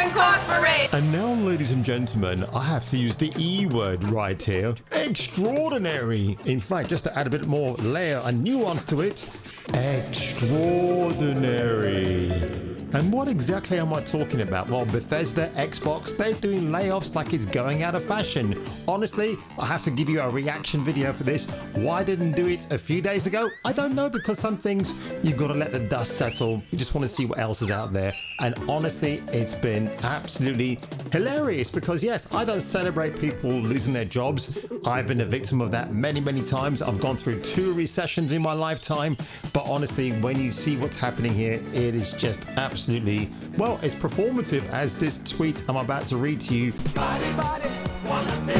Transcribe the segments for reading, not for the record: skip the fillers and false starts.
Incorporated. And now, ladies and gentlemen, I have to use the E word right here. Extraordinary. In fact, just to add a bit more layer and nuance to it, extraordinary. And what exactly am I talking about? Well, Bethesda, Xbox, they're doing layoffs like it's going out of fashion. Honestly, I have to give you a reaction video for this. Why didn't do it a few days ago? I don't know, because some things you've got to let the dust settle. You just want to see what else is out there. And honestly, it's been absolutely hilarious because yes, I don't celebrate people losing their jobs. I've been a victim of that many, many times. I've gone through 2 recessions in my lifetime. But honestly, when you see what's happening here, it is just absolutely, well, it's performative, as this tweet I'm about to read to you. Body, body, wanna feel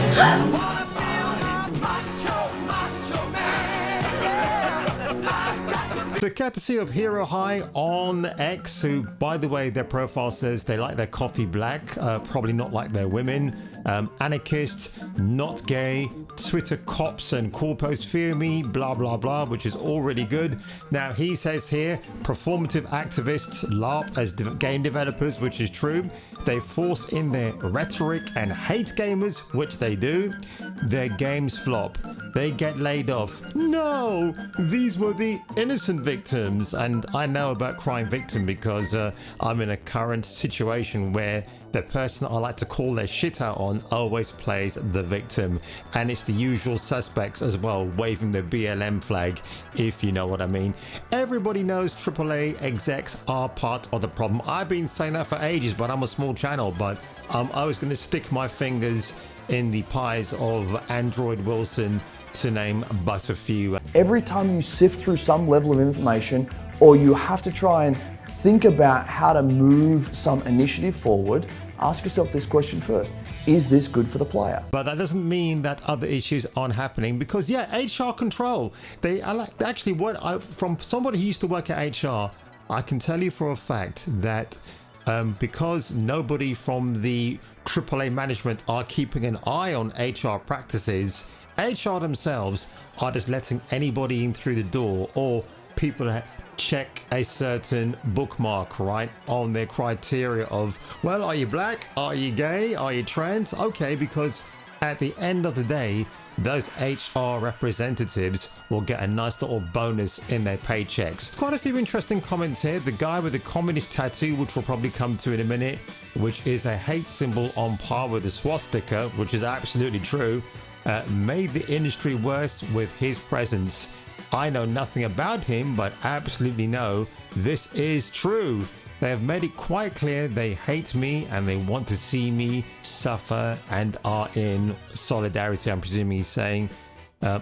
macho, macho man. Yeah. So courtesy of Hero High on X, who, by the way, their profile says they like their coffee black, probably not like their women. Anarchist, not gay, Twitter cops and cool posts fear me, blah blah blah, which is already good. Now he says here, performative activists LARP as game developers, which is true. They force in their rhetoric and hate gamers, which they do. Their games flop. They get laid off. No, these were the innocent victims. And I know about crime victim because I'm in a current situation where the person I like to call their shit out on always plays the victim. And it's the usual suspects as well, waving the BLM flag, if you know what I mean. Everybody knows AAA execs are part of the problem. I've been saying that for ages, but I'm a small channel. But I'm always going to stick my fingers in the pies of Android Wilson, to name but a few. Every time you sift through some level of information, or you have to try and think about how to move some initiative forward, ask yourself this question first. Is this good for the player? But that doesn't mean that other issues aren't happening, because yeah, HR control. Actually, from somebody who used to work at HR, I can tell you for a fact that because nobody from the AAA management are keeping an eye on HR practices, HR themselves are just letting anybody in through the door, or people that check a certain bookmark, right, on their criteria of, well, are you black? Are you gay? Are you trans? Okay, because at the end of the day, those HR representatives will get a nice little bonus in their paychecks. Quite a few interesting comments here. The guy with the communist tattoo, which we'll probably come to in a minute, which is a hate symbol on par with the swastika, which is absolutely true, made the industry worse with his presence. I know nothing about him, but absolutely know this is true. They have made it quite clear they hate me and they want to see me suffer and are in solidarity, I'm presuming he's saying,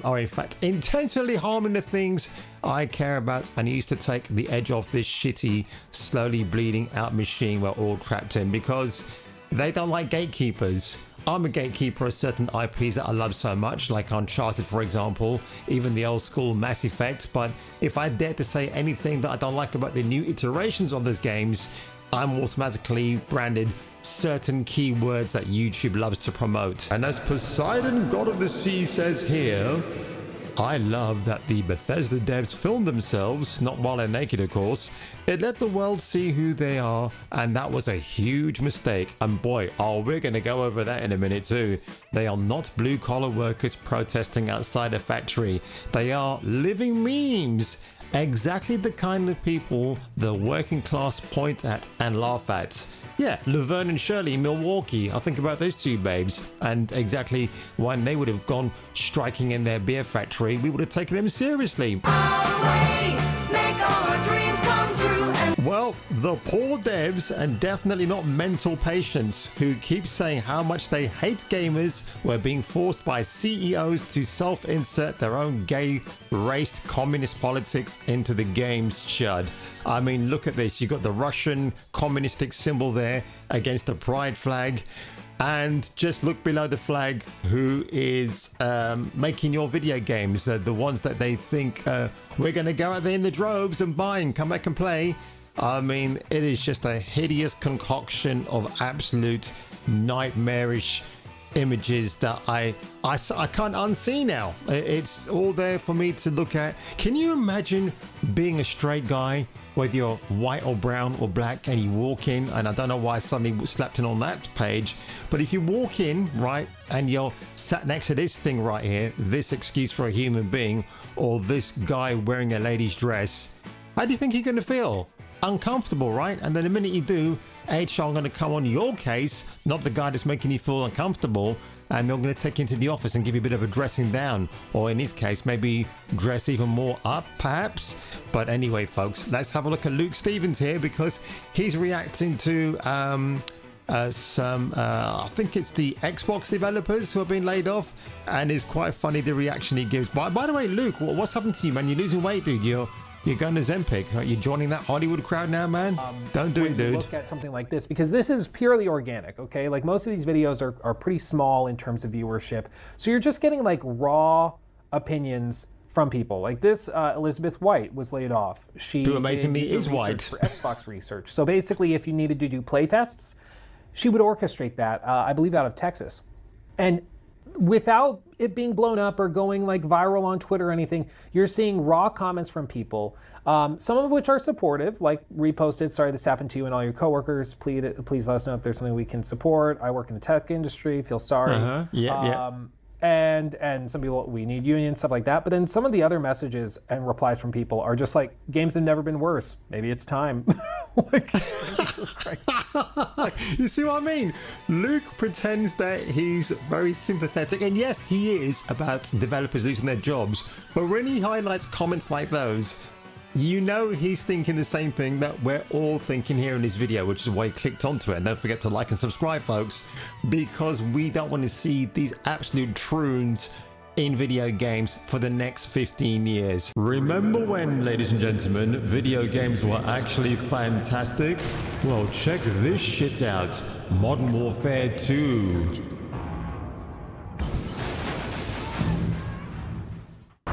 or in fact intentionally harming the things I care about, and he used to take the edge off this shitty, slowly bleeding out machine we're all trapped in, because they don't like gatekeepers. I'm a gatekeeper of certain IPs that I love so much, like Uncharted, for example, even the old school Mass Effect. But if I dare to say anything that I don't like about the new iterations of those games, I'm automatically branded certain keywords that YouTube loves to promote. And as Poseidon, God of the Sea, says here, I love that the Bethesda devs filmed themselves, not while they're naked of course. It let the world see who they are, and that was a huge mistake. And boy, we're going to go over that in a minute too. They are not blue-collar workers protesting outside a factory. They are living memes. Exactly the kind of people the working class point at and laugh at. Yeah, Laverne and Shirley in Milwaukee. I think about those two babes, and exactly when they would have gone striking in their beer factory, we would have taken them seriously. Well, the poor devs, and definitely not mental patients, who keep saying how much they hate gamers, were being forced by CEOs to self-insert their own gay-raced communist politics into the game's chud. I mean, look at this. You've got the Russian communistic symbol there against the pride flag. And just look below the flag who is making your video games. The ones that they think we're going to go out there in the droves and buy and come back and play. I mean, it is just a hideous concoction of absolute nightmarish images that I can't unsee now. It's all there for me to look at. Can you imagine being a straight guy, whether you're white or brown or black, and you walk in, and I don't know why I suddenly slapped in on that page, but if you walk in, right, and you're sat next to this thing right here, this excuse for a human being, or this guy wearing a lady's dress, how do you think you're going to feel? Uncomfortable, right? And then the minute you do, HR are going to come on your case, not the guy that's making you feel uncomfortable, and they're going to take you into the office and give you a bit of a dressing down, or in his case, maybe dress even more up, perhaps. But anyway, folks, let's have a look at Luke Stevens here, because he's reacting to I think it's the Xbox developers who have been laid off, and it's quite funny the reaction he gives. By the way, Luke, what's happened to you, man? You're losing weight, dude. You're going to Zempic. Are you joining that Hollywood crowd now, man? Don't do it, dude. Look at something like this, because this is purely organic, okay? Like, most of these videos are pretty small in terms of viewership. So you're just getting like raw opinions from people. Like this, Elizabeth White was laid off. She Who amazingly is white. For Xbox research. So basically, if you needed to do play tests, she would orchestrate that, I believe out of Texas. And without it being blown up or going like viral on Twitter or anything, you're seeing raw comments from people, some of which are supportive, like reposted, sorry this happened to you and all your coworkers, please let us know if there's something we can support. I work in the tech industry, feel sorry. And some people, we need unions, stuff like that. But then some of the other messages and replies from people are just like, games have never been worse. Maybe it's time. Like, Jesus Christ. You see what I mean? Luke pretends that he's very sympathetic, and yes, he is, about developers losing their jobs. But when he highlights comments like those, you know he's thinking the same thing that we're all thinking here in this video, which is why he clicked onto it. And don't forget to like and subscribe, folks, because we don't want to see these absolute troons in video games for the next 15 years. Remember when, ladies and gentlemen, video games were actually fantastic? Well, check this shit out. Modern Warfare 2.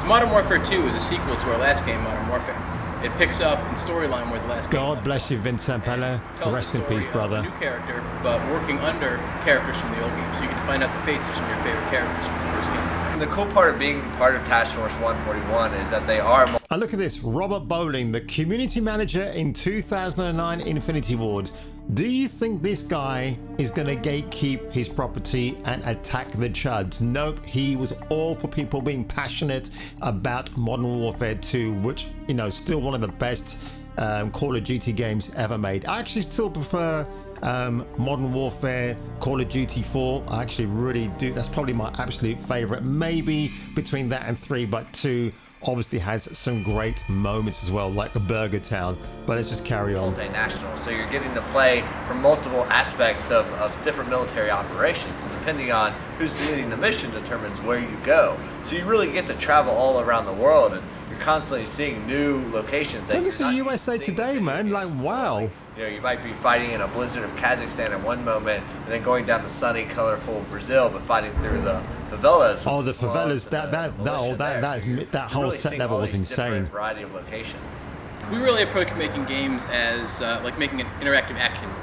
Modern Warfare 2 is a sequel to our last game, Modern Warfare. It picks up in storyline where the last game. God bless you, Vincent Pella. Rest in peace, brother. A new character, but working under characters from the old game, so you get to find out the fates of some of your favorite characters from the first game. And the cool part of being part of Task Force 141 is that they are. And look at this, Robert Bowling, the community manager in 2009 Infinity Ward. Do you think this guy is going to gatekeep his property and attack the chuds? Nope, he was all for people being passionate about Modern Warfare 2, which, you know, still one of the best Call of Duty games ever made. I actually still prefer Modern Warfare, Call of Duty 4. I actually really do. That's probably my absolute favorite. Maybe between that and 3, but 2 obviously has some great moments as well, like a Burger Town. But let's just carry on. Multinational, so you're getting to play from multiple aspects of different military operations, and depending on who's leading the mission determines where you go. So you really get to travel all around the world, and you're constantly seeing new locations. And this is USA Today, man. Like, wow. You know, you might be fighting in a blizzard of Kazakhstan at one moment, and then going down to sunny, colorful Brazil, but fighting through the favelas. Oh, the favelas! That whole set level was insane. Variety of locations. We really approach making games as like making an interactive action movie.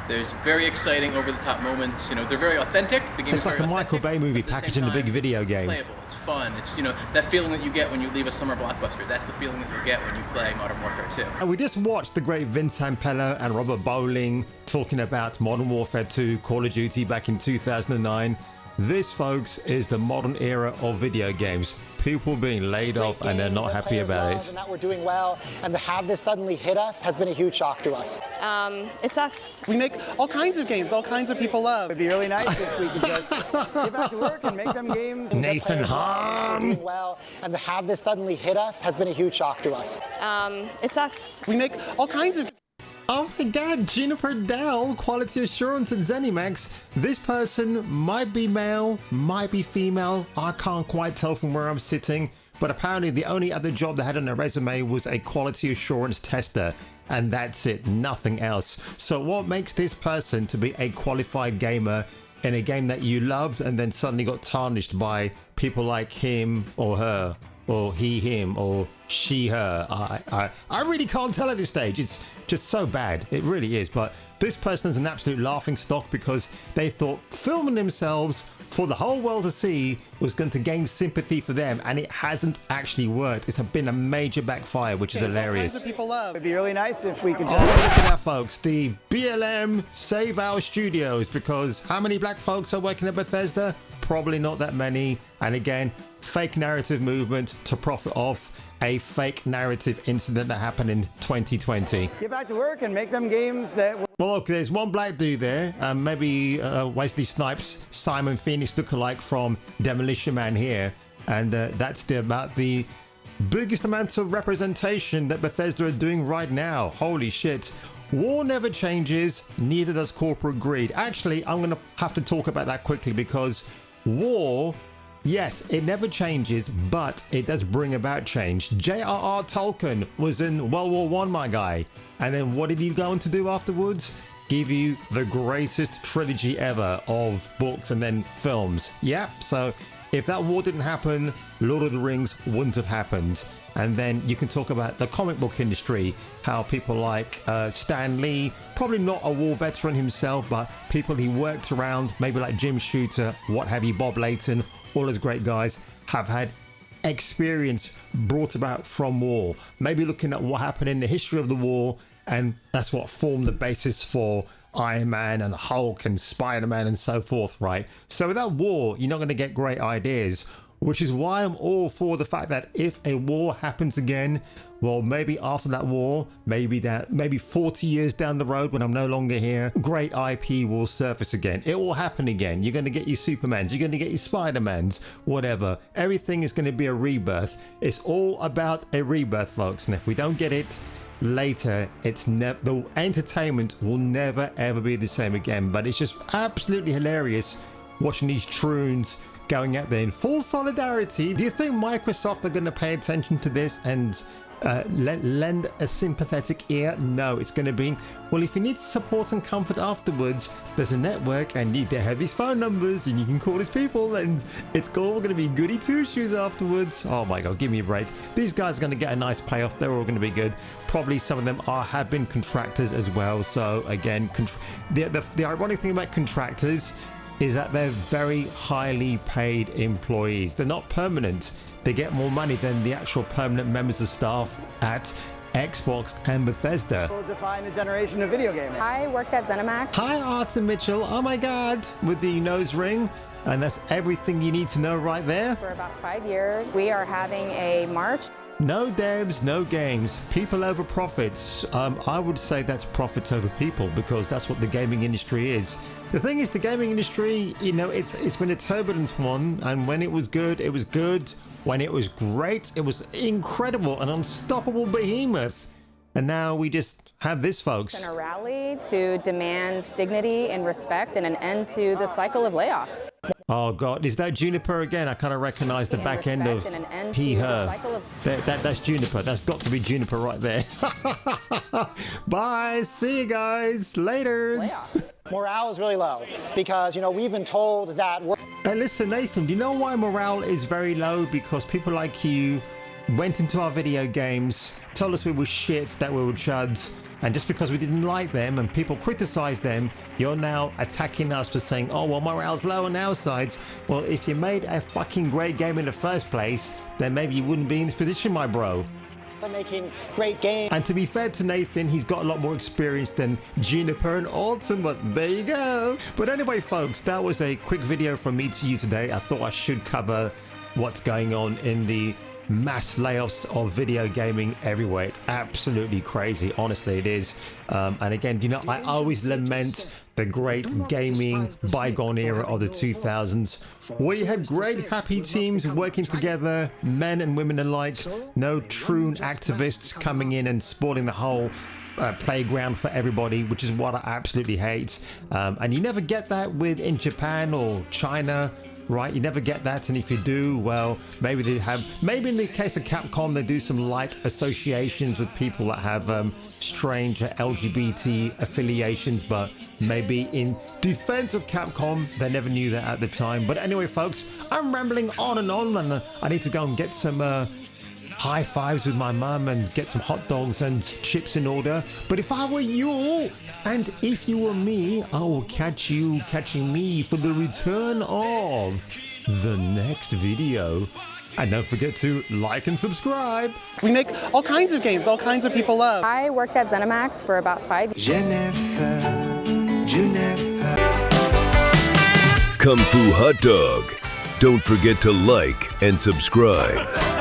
There's very exciting, over-the-top moments. You know, they're very authentic. The game it's like a Michael Bay movie packaged in a big video game. Playable. It's fun. It's, you know, that feeling that you get when you leave a summer blockbuster. That's the feeling that you get when you play Modern Warfare 2. And we just watched the great Vincent Pella and Robert Bowling talking about Modern Warfare 2, Call of Duty back in 2009. This, folks, is the modern era of video games. People being laid off and they're not happy about it. And that we're doing well, and to have this suddenly hit us has been a huge shock to us. It sucks. We make all kinds of games, all kinds of people love. It'd be really nice if we could just get back to work and make them games. Nathan Hahn. Doing well, and to have this suddenly hit us has been a huge shock to us. It sucks. We make all kinds of. Oh my god, Juniper Dell, quality assurance and ZeniMax. This person might be male, might be female. I can't quite tell from where I'm sitting, but apparently the only other job they had on their resume was a quality assurance tester. And that's it, nothing else. So what makes this person to be a qualified gamer in a game that you loved and then suddenly got tarnished by people like him or her? or he, him, or she, her. I really can't tell at this stage. It's just so bad. It really is. But this person is an absolute laughing stock because they thought filming themselves for the whole world to see was going to gain sympathy for them, and it hasn't actually worked. It's been a major backfire, which is hilarious. All kinds of people love. It'd be really nice if we could Oh, look at that, folks. The BLM Save Our Studios, because how many black folks are working at Bethesda? Probably not that many. And again, fake narrative movement to profit off a fake narrative incident that happened in 2020. get back to work and make them games that Well, look, there's one black dude there. Maybe Wesley Snipes, Simon Phoenix lookalike from Demolition Man here. And that's about the biggest amount of representation that Bethesda are doing right now. Holy shit. War never changes, neither does corporate greed. Actually, I'm going to have to talk about that quickly because war, yes, it never changes, but it does bring about change. J.R.R. Tolkien was in World War I, my guy. And then what did he go on to do afterwards? Give you the greatest trilogy ever of books and then films. Yep, so if that war didn't happen, Lord of the Rings wouldn't have happened. And then you can talk about the comic book industry, how people like Stan Lee, probably not a war veteran himself, but people he worked around, maybe like Jim Shooter, what have you, Bob Layton, all those great guys have had experience brought about from war. Maybe looking at what happened in the history of the war, and that's what formed the basis for Iron Man and Hulk and Spider-Man and so forth, right? So without war, you're not going to get great ideas, which is why I'm all for the fact that if a war happens again, well, maybe after that war, maybe 40 years down the road when I'm no longer here, great IP will surface again. It will happen again. You're going to get your Supermans, you're going to get your Spider-Mans, whatever. Everything is going to be a rebirth. It's all about a rebirth, folks. And if we don't get it later, the entertainment will never ever be the same again. But it's just absolutely hilarious watching these troons going out there in full solidarity. Do you think Microsoft are going to pay attention to this and lend a sympathetic ear? No, it's going to be, well, if you need support and comfort afterwards, there's a network and they have these phone numbers and you can call these people and it's all going to be goody two-shoes afterwards. Oh my god, give me a break. These guys are going to get a nice payoff. They're all going to be good. Probably some of them have been contractors as well. So again, the ironic thing about contractors is that they're very highly paid employees. They're not permanent. They get more money than the actual permanent members of staff at Xbox and Bethesda. will define the generation of video gaming. I worked at ZeniMax. Hi, Arthur Mitchell. Oh my God, with the nose ring. And that's everything you need to know right there. For about 5 years. We are having a march. No devs, no games. People over profits. I would say that's profits over people because that's what the gaming industry is. The thing is, the gaming industry, you know, it's been a turbulent one, and when it was good, it was good. When it was great, it was incredible, an unstoppable behemoth. And now we just have this, folks. In a rally to demand dignity and respect and an end to the cycle of layoffs. Oh God, is that Juniper again? I kind of recognize the back end of he, her. That's Juniper. That's got to be Juniper right there. Bye. See you guys later. Morale is really low because, you know, we've been told that we're... Hey, listen, Nathan, do you know why morale is very low? Because people like you went into our video games, told us we were shit, that we were chuds, and just because we didn't like them and people criticized them, you're now attacking us for saying, oh, well, morale's low on our sides. Well, if you made a fucking great game in the first place, then maybe you wouldn't be in this position, my bro. We're making great games. And to be fair to Nathan, he's got a lot more experience than Juniper and Alton, but there you go. But anyway, folks, that was a quick video from me to you today. I thought I should cover what's going on in the mass layoffs of video gaming everywhere. It's absolutely crazy. Honestly, it is. And again, you know, I always lament the great gaming bygone era of the 2000s, where you had great happy teams working together, men and women alike, no troon activists coming in and spoiling the whole playground for everybody, which is what I absolutely hate. And you never get that in Japan or China, right? You never get that, and if you do, well, maybe in the case of Capcom, they do some light associations with people that have strange LGBT affiliations, but maybe in defense of Capcom, they never knew that at the time. But anyway, folks, I'm rambling on, and I need to go and get some high fives with my mum and get some hot dogs and chips in order. But if I were you, and if you were me, I will catch you catching me for the return of the next video. And don't forget to like and subscribe. We make all kinds of games all kinds of people love. I worked at ZeniMax for about 5 years. Kung Fu Hot Dog. Don't forget to like and subscribe.